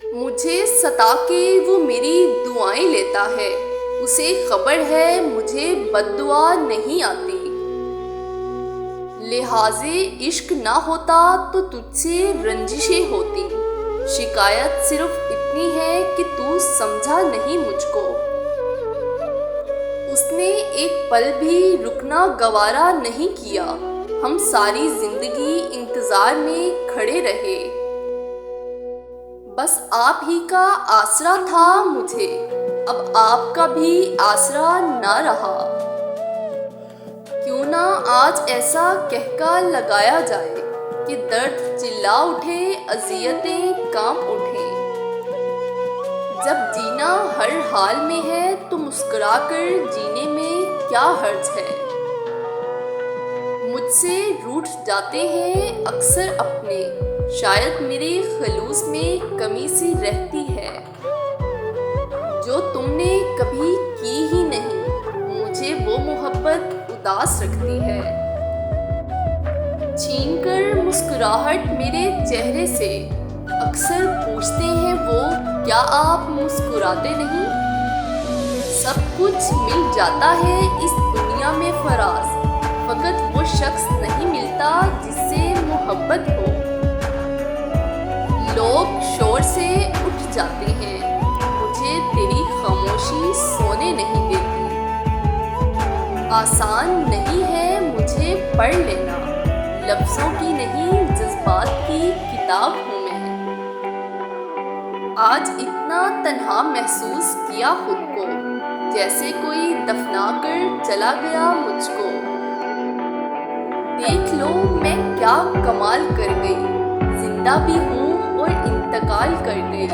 मुझे सता के वो मेरी दुआएं लेता है, उसे खबर है मुझे बद्दुआ नहीं आती। लिहाजे इश्क ना होता तो तुझसे रंजिशें होती, शिकायत सिर्फ इतनी है कि तू समझा नहीं मुझको। उसने एक पल भी रुकना गवारा नहीं किया, हम सारी जिंदगी इंतजार में खड़े रहे। बस आप ही का आसरा था मुझे, अब आपका भी आसरा ना रहा। क्यों ना आज ऐसा कहका लगाया जाए कि दर्द चिल्ला उठे, अज़ियतें काम उठे। जब जीना हर हाल में है तो मुस्कुराकर जीने में क्या हर्ज है। मुझसे रूठ जाते हैं अक्सर अपने, शायद मेरे खलूस में कमी सी रहती है, जो तुमने कभी की ही नहीं। मुझे वो मोहब्बत उदास रखती है। छीन कर मुस्कुराहट मेरे चेहरे से, अक्सर पूछते हैं वो क्या आप मुस्कुराते नहीं। सब कुछ मिल जाता है इस दुनिया में फराज, फकत वो शख्स नहीं मिलता जिससे मोहब्बत हो। लोग शोर से उठ जाते हैं, मुझे तेरी खामोशी सोने नहीं देती। आसान नहीं है मुझे पढ़ लेना, लफ्ज़ों की नहीं जज्बात की किताब हूँ मैं। आज इतना तन्हा महसूस किया खुद को, जैसे कोई दफना कर चला गया मुझको। देख लो मैं क्या कमाल कर गई, जिंदा भी हूँ और इंतकाल कर गई।